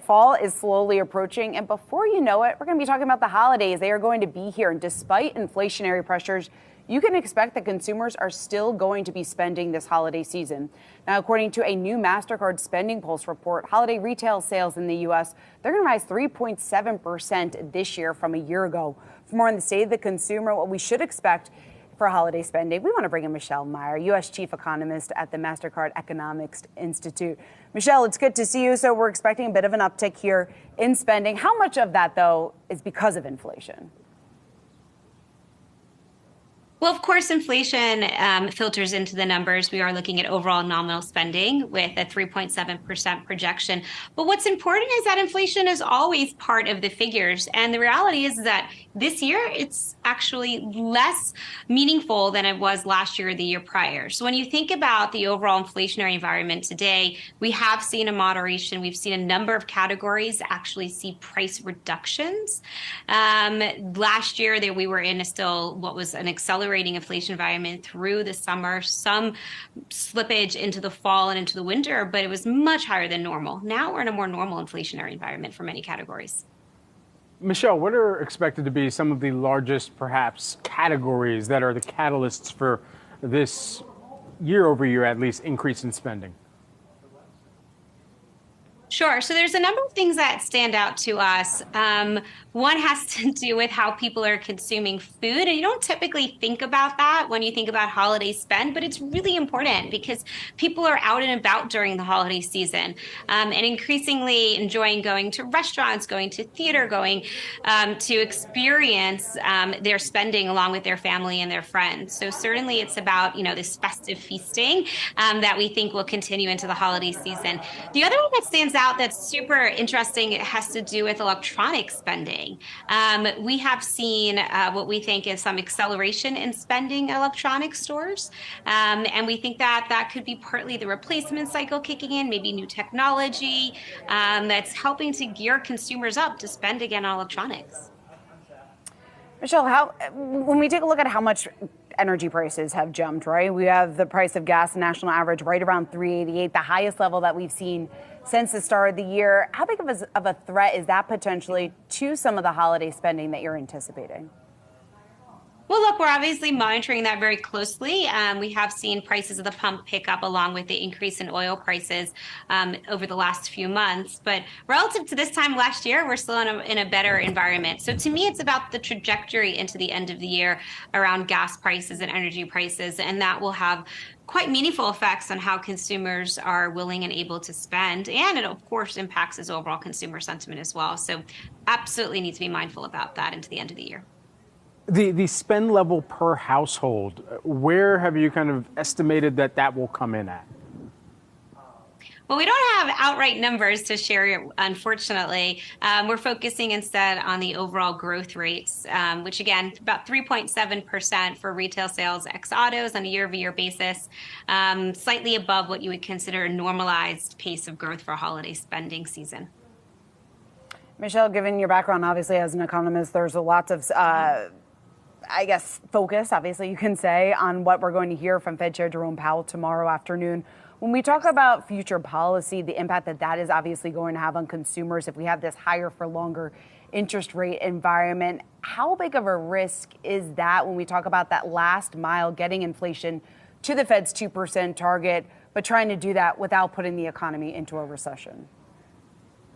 Fall is slowly approaching, and before you know it, we're going to be talking about the holidays. They are going to be here, and despite inflationary pressures, you can expect that consumers are still going to be spending this holiday season. Now, according to a new Mastercard SpendingPulse report, holiday retail sales in the U.S., they're going to rise 3.7% this year from a year ago. For more on the state of the consumer, what we should expect for holiday spending, we want to bring in Michelle Meyer, U.S. Chief Economist at the Mastercard Economics Institute. Michelle, it's good to see you. So we're expecting a bit of an uptick here in spending. How much of that, though, is because of inflation? Well, of course, inflation filters into the numbers. We are looking at overall nominal spending with a 3.7% projection. But what's important is that inflation is always part of the figures. And the reality is that this year, it's actually less meaningful than it was last year or the year prior. So when you think about the overall inflationary environment today, we have seen a moderation. We've seen a number of categories actually see price reductions. Last year, we were in what was an accelerating inflation environment through the summer, some slippage into the fall and into the winter, but it was much higher than normal. Now we're in a more normal inflationary environment for many categories. Michelle, what are expected to be some of the largest, perhaps, categories that are the catalysts for this year over year, at least, increase in spending? Sure. So there's a number of things that stand out to us. One has to do with how people are consuming food. And you don't typically think about that when you think about holiday spend, but it's really important because people are out and about during the holiday season and increasingly enjoying going to restaurants, going to theater, going to experience their spending along with their family and their friends. So certainly it's about, this festive feasting that we think will continue into the holiday season. The other one that stands out that's super interesting, it has to do with electronic spending. We have seen what we think is some acceleration in spending in electronic stores. And we think that could be partly the replacement cycle kicking in, maybe new technology that's helping to gear consumers up to spend again on electronics. Michelle, when we take a look at how much energy prices have jumped, right? We have the price of gas national average right around $3.88, the highest level that we've seen since the start of the year. How big of a threat is that potentially to some of the holiday spending that you're anticipating? Well, look, we're obviously monitoring that very closely. We have seen prices of the pump pick up along with the increase in oil prices over the last few months. But relative to this time last year, we're still in a better environment. So to me, it's about the trajectory into the end of the year around gas prices and energy prices. And that will have quite meaningful effects on how consumers are willing and able to spend. And it, of course, impacts his overall consumer sentiment as well. So absolutely need to be mindful about that into the end of the year. The spend level per household, where have you kind of estimated that will come in at? Well, we don't have outright numbers to share, unfortunately. We're focusing instead on the overall growth rates, which, again, about 3.7% for retail sales ex autos on a year-over-year basis, slightly above what you would consider a normalized pace of growth for a holiday spending season. Michelle, given your background, obviously, as an economist, there's a lot of focus, obviously, you can say, on what we're going to hear from Fed Chair Jerome Powell tomorrow afternoon. When we talk about future policy, the impact that is obviously going to have on consumers if we have this higher for longer interest rate environment, how big of a risk is that when we talk about that last mile getting inflation to the Fed's 2% target, but trying to do that without putting the economy into a recession?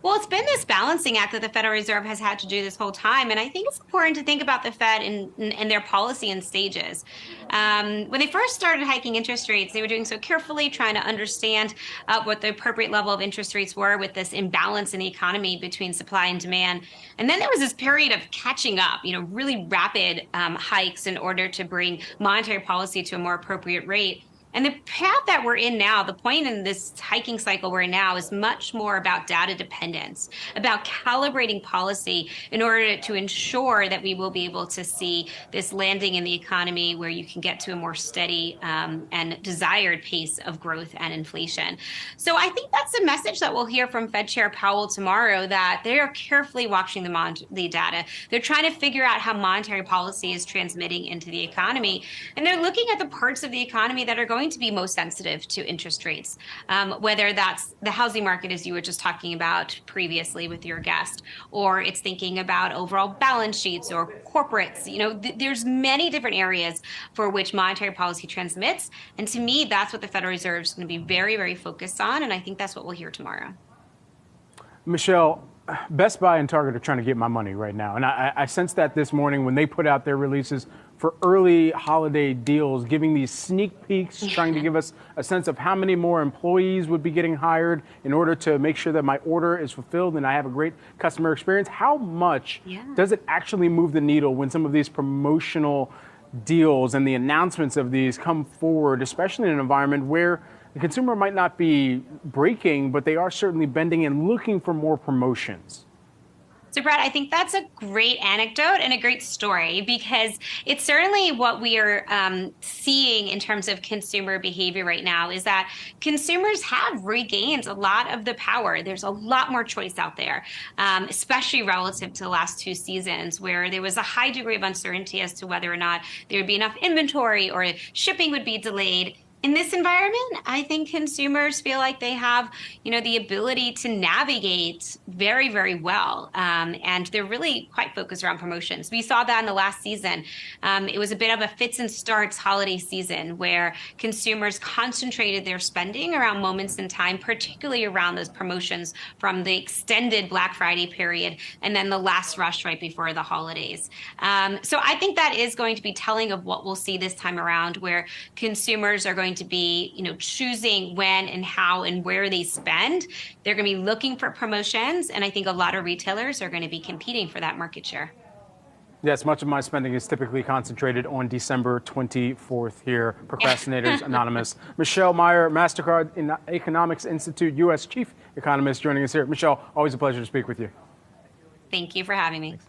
Well, it's been this balancing act that the Federal Reserve has had to do this whole time. And I think it's important to think about the Fed and their policy in stages. When they first started hiking interest rates, they were doing so carefully, trying to understand what the appropriate level of interest rates were with this imbalance in the economy between supply and demand. And then there was this period of catching up, really rapid hikes in order to bring monetary policy to a more appropriate rate. And the path that we're in now, the point in this hiking cycle we're in now, is much more about data dependence, about calibrating policy in order to ensure that we will be able to see this landing in the economy where you can get to a more steady and desired pace of growth and inflation. So I think that's the message that we'll hear from Fed Chair Powell tomorrow, that they are carefully watching the data. They're trying to figure out how monetary policy is transmitting into the economy. And they're looking at the parts of the economy that are going going to be most sensitive to interest rates, whether that's the housing market, as you were just talking about previously with your guest, or it's thinking about overall balance sheets or corporates. There's many different areas for which monetary policy transmits. And to me, that's what the Federal Reserve is going to be very, very focused on. And I think that's what we'll hear tomorrow. Michelle, Best Buy and Target are trying to get my money right now. And I sensed that this morning when they put out their releases for early holiday deals, giving these sneak peeks, trying to give us a sense of how many more employees would be getting hired in order to make sure that my order is fulfilled and I have a great customer experience. How much does it actually move the needle when some of these promotional deals and the announcements of these come forward, especially in an environment where the consumer might not be breaking, but they are certainly bending and looking for more promotions? So, Brad, I think that's a great anecdote and a great story, because it's certainly what we are seeing in terms of consumer behavior right now is that consumers have regained a lot of the power. There's a lot more choice out there, especially relative to the last 2 seasons where there was a high degree of uncertainty as to whether or not there would be enough inventory or shipping would be delayed. In this environment, I think consumers feel like they have, the ability to navigate very, very well. And they're really quite focused around promotions. We saw that in the last season. It was a bit of a fits and starts holiday season where consumers concentrated their spending around moments in time, particularly around those promotions from the extended Black Friday period and then the last rush right before the holidays. So I think that is going to be telling of what we'll see this time around, where consumers are going to be, choosing when and how and where they spend. They're going to be looking for promotions, and I think a lot of retailers are going to be competing for that market share. Yes, much of my spending is typically concentrated on December 24th here. Procrastinators Anonymous. Michelle Meyer, Mastercard Economics Institute U.S. Chief Economist, joining us here. Michelle, always a pleasure to speak with you. Thank you for having me. Thanks.